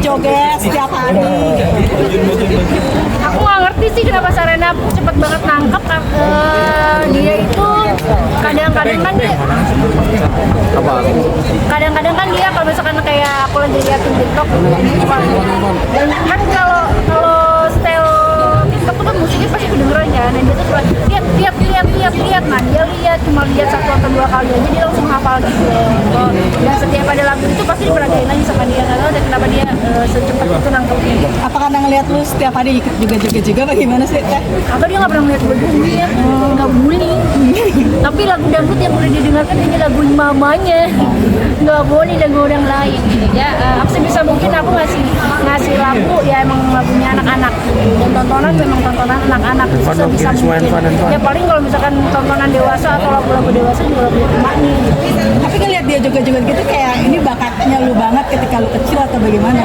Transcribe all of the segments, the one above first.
joget setiap hari gitu. Aku nggak ngerti sih kenapa Sarena cepet banget nangkep. Dia itu kadang-kadang kan dia kadang-kadang kan dia kalau misalkan kayak aku lagi liatin TikTok dan kan kalau style TikTok tuh kan musiknya pasti kedengeran ya. Nah dia tuh suka lihat, nah dia lihat cuma lihat satu atau dua kali aja dia langsung hafal gitu. Dan setiap ada lagu itu pasti diperagain lagi sama dia, nggak tahu deh kenapa dia secepat itu nangkepnya. Apa karena ngeliat lu setiap hari ikut juga joget juga bagaimana sih teh? Atau dia nggak pernah ngeliat gue joget, nggak bully. Tapi lagu dangdut yang boleh didengarkan ini lagu mamanya, nggak boleh lagu orang lain gitu ya. Aku sebisa mungkin aku ngasih lagu ya emang lagunya anak-anak dan tontonan memang tontonan anak-anak sebisa mungkin. Ya paling kalau misalkan tontonan dewasa atau lagu-lagu dewasa juga lagu emaknya gitu. Tapi ngeliat dia joget-joget gitu kayak ini bakatnya lu banget ketika lu kecil atau bagaimana?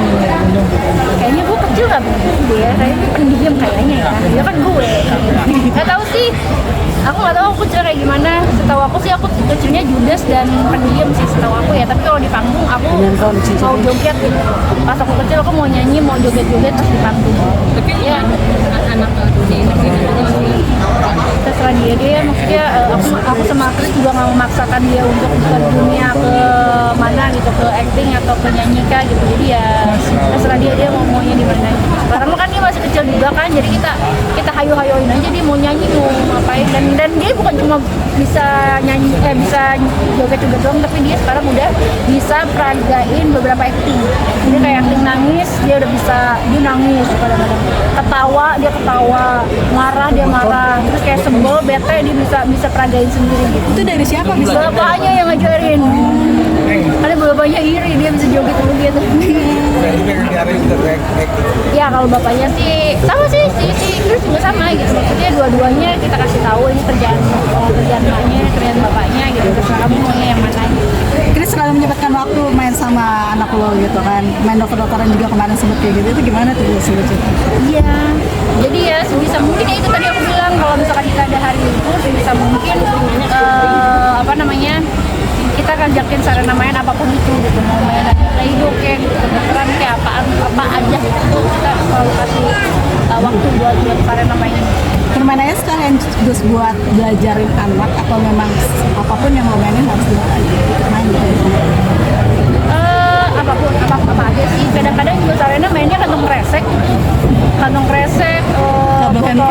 Kayaknya gue kecil gak begitu dia, kayaknya pendiam kayaknya ya. Dia kan gue. Gak tahu sih. Aku nggak tahu aku kecil kayak gimana. Setahu aku sih aku kecilnya judes dan pendiam sih setahu aku ya. Tapi kalau di panggung aku mau joget gitu. Pas aku kecil aku mau nyanyi, mau joget-joget pas di panggung. Tapi ya anak dunia ini terserah dia maksudnya aku sama Chris juga nggak memaksakan dia untuk ke dunia ke mana gitu, ke acting atau ke nyanyi kah gitu. Jadi ya terserah dia maunya di mana. Sekarang kan dia masih kecil juga kan, jadi kita hayu-hayuin aja dia mau nyanyi mau ngapain. Dan dia bukan cuma bisa nyanyi bisa joget-joget doang, tapi dia sekarang udah bisa peragain beberapa acting. Jadi kayak acting nangis dia udah bisa, dia nangis kadang-kadang, dia ketawa, marah dia marah, terus kayak sebel bete dia bisa peragain sendiri gitu. Itu dari siapa bisa? Bapaknya yang ngajarin. Karena bapaknya iri dia bisa joget gitu. Ya kalau bapaknya sih sama sih si Chris juga sama gitu. Maksudnya dua-duanya kita kasih tahu ini kerjaan emaknya, kerjaan bapaknya gitu. Terus kamu maunya yang mana gitu. Chris selalu menyempatkan waktu main sama anak lo gitu kan, main dokter-dokteran juga kemarin sempet kayak gitu. Itu gimana tuh sih lucu? Iya, jadi ya sebisa mungkin ya itu tadi aku bilang kalau misalkan kita ada hari libur sebisa mungkin kita ngajakin Sarena main apapun itu gitu, mau main Play-Doh kayak gitu, kedokteran kayak apa aja gitu, kita selalu kasih waktu buat Sarena main. Permainannya sekalian terus buat belajarin anak atau memang apapun yang lo mainin harus main gitu? Apa aja sih, kadang-kadang juga Sarena mainnya kantong kresek botol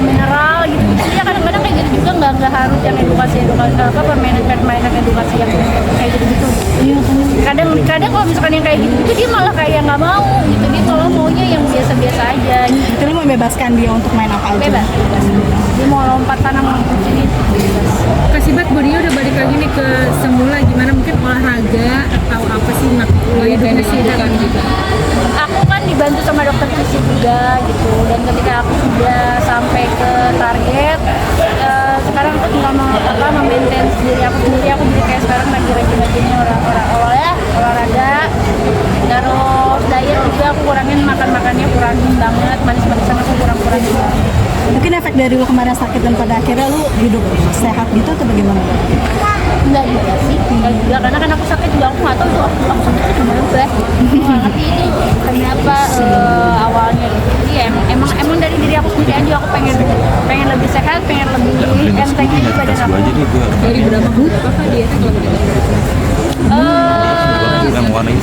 mineral gitu. Dia kadang-kadang kayak gitu juga, nggak harus yang edukasi permainan edukasi yang kayak gitu. Kadang kalau misalkan yang kayak gitu dia malah kayak nggak mau gitu, dia kalau maunya yang biasa-biasa aja gitu. Jadi membebaskan dia untuk main apa aja? Bebas. Dia mau lompat tanam sini bebas. Kasibat bodinya udah balik lagi nih ke semula, gimana mungkin olahraga atau apa sih hidupnya sehat gitu. Aku kan dibantu sama dokter fisik juga gitu, dan ketika aku sudah sampai ke target sekarang aku tinggal memaintain diri aku sendiri. Aku jadi kayak sekarang lagi rajin-rajinnya olahraga, terus diet juga aku kurangin, makannya kurangin banget, manis-manisan aku kurangin banget. Mungkin efek dari lu kemarin sakit dan pada akhirnya lu hidup sehat gitu atau bagaimana? Enggak juga sih, karena kan aku sakit juga, aku nggak tahu tuh aku sakit itu gimana tuh ya. Aku nggak ngerti itu kenapa awalnya gitu. Jadi emang dari diri aku sendiri aja, aku pengen lebih sehat, pengen lebih enteng aja badan aku. Dari berapa kah dietnya kalau begitu?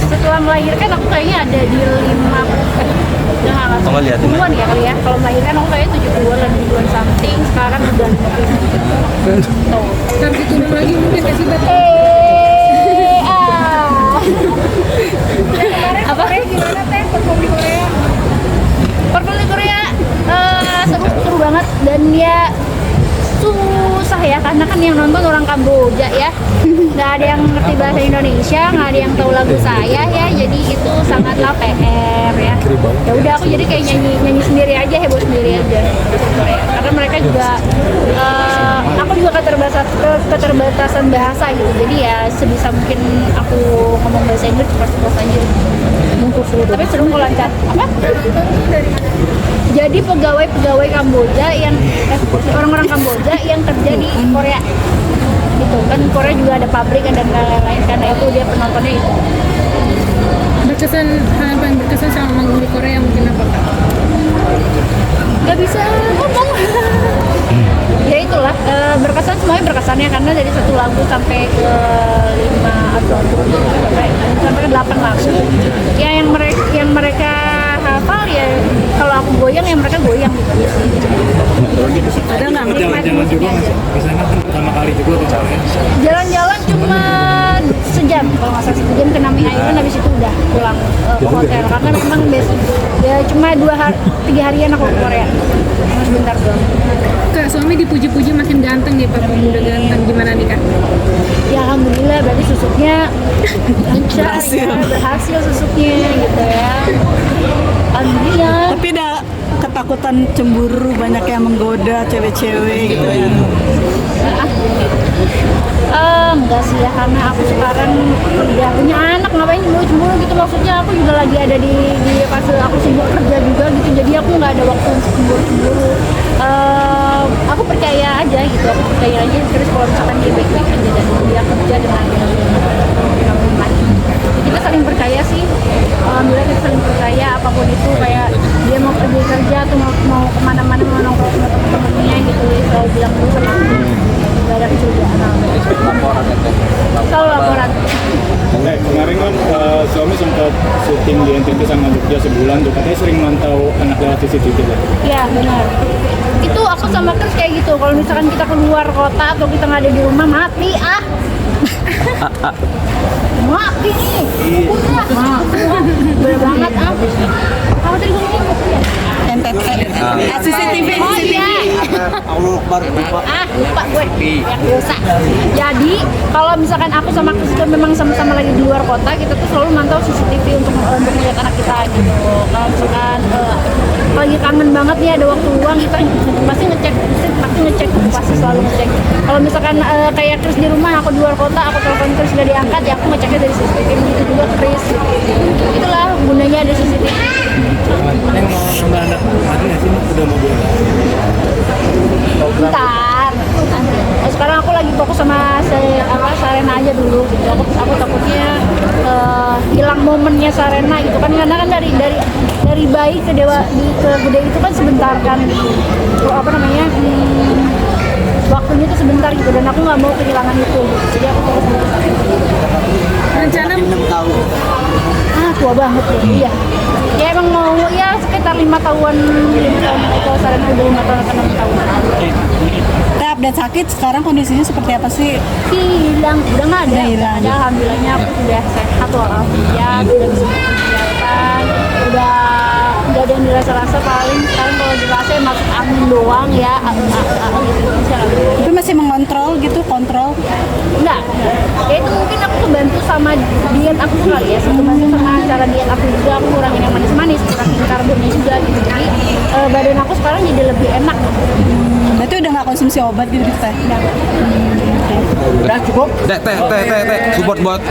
Setelah melahirkan aku kayaknya ada di 50-an ya kali ya. Kalau melahirkan aku kayaknya 70-an dan 70-an something. Sekarang udah 50. Tuh. Target turun lagi mungkin Kasibat. Apa kayak gimana teh perform di Korea? Perform di Korea seru banget, dan dia susah ya karena kan yang nonton orang Kamboja ya, nggak ada yang ngerti bahasa Indonesia, nggak ada yang tahu lagu saya ya, jadi itu sangatlah PR ya. Ya udah aku jadi kayak nyanyi sendiri aja, heboh sendiri aja karena mereka juga aku juga keterbatasan bahasa gitu, jadi ya sebisa mungkin aku ngomong bahasa Inggris cepat aja. Tapi seru kok, lancar. Apa? Jadi pegawai Kamboja yang orang-orang Kamboja yang kerja di Korea gitu kan. Korea juga ada pabrik dan lain-lain, karena itu dia penontonnya itu. Berkesan hal paling berkesan sama manggung di Korea mungkin apa Kak? Gak bisa ngomong. Ya itulah, berkesan, semuanya berkesannya karena dari satu lagu sampai ke 5 atau sampai ke 8 lagu. Ya yang mereka hafal ya, kalau aku goyang ya mereka goyang gitu. Ada nggak? Jalan-jalan juga mas, di sana kan pertama kali juga tuh jalan. Jalan-jalan cuma sejam, kalau nggak salah sejam ke Nami Island, habis itu udah pulang ke hotel karena memang besok ya cuma 3 harian aku ke Korea, cuma sebentar doang. Kak, suami dipuji-puji makin ganteng nih Pak, udah ganteng, gimana nih Kak? Ya alhamdulillah berarti susuknya lancar ya, berhasil susuknya gitu ya. Alhamdulillah. Tapi ada ketakutan cemburu, banyak yang menggoda cewek-cewek gitu ya. Enggak sih ya, karena aku sekarang udah punya anak, ngapain cemburu gitu, maksudnya aku juga lagi ada di fase aku sibuk kerja juga gitu, jadi aku nggak ada waktu untuk cemburu. Aku percaya aja gitu, aku percaya aja terus kalau misalkan dia baik-baik aja dan dia kerja dengan lagi, kita saling percaya sih. Alhamdulillah kita saling percaya, apapun itu, kayak dia mau pergi kerja atau mau kemana-mana, mau nongkrong sama temen-temennya gitu, dia selalu bilang dulu sama aku, nggak ada kecurigaan. Selalu laporan. Kemarin kan suami sempat syuting di NTT sama Jogja sebulan tuh, katanya sering mantau anak lewat CCTV ya? Ya benar. Itu aku sama Chris kayak gitu. Kalau misalkan kita keluar kota atau kita nggak ada di rumah, mati ah. Mati nih. Bener banget ah. Kamu tadi ngomong ya? NTT. CCTV. Oh iya. Allah Akbar lupa. Lupa gue. Ya dosa. Jadi kalau misalkan aku sama Chris itu memang sama-sama lagi di luar kota, kita tuh selalu mantau CCTV untuk melihat anak kita gitu. Kalau misalkan lagi kangen banget nih ada waktu luang, kita pasti ngecek, pasti selalu ngecek. Kalau misalkan kayak Chris di rumah, aku di luar kota, aku telepon Chris nggak diangkat, ya aku ngeceknya dari CCTV. Begitu juga Chris. Itulah gunanya ada CCTV. Yang mau nambah anak lagi nggak sih? Udah mau buat? Bentar. Sekarang aku lagi fokus sama Sarena aja dulu gitu. Aku takutnya hilang momennya Sarena gitu kan, karena kan dari bayi ke gede itu kan sebentar kan gitu. Apa namanya? Waktunya itu sebentar gitu, dan aku nggak mau kehilangan itu gitu. Jadi aku fokus dulu sama itu. Rencana 6 tahun. Tua banget ya. Iya. Ya emang mau ya sekitar 5 tahun kalau Sarena udah 5 tahun atau 6 tahun. Nah, update sakit sekarang kondisinya seperti apa sih? Hilang, udah nggak ada. Udah hilang. Ada, alhamdulillahnya aku udah sehat walafiat, udah bisa berkegiatan, udah nggak ada yang dirasa-rasa. Paling sekarang kalau dirasa ya masuk angin doang ya, gitu bisa lah. Tapi masih mengontrol gitu, kontrol. Enggak, ya itu mungkin aku kebantu sama diet aku kali ya, kebantu sama cara diet aku juga, aku kurangin yang manis-manis, kurangin karbonnya juga gitu. Jadi badan aku sekarang jadi lebih enak. Berarti udah nggak konsumsi obat gitu teh? Udah. Udah cukup. Teh, support buat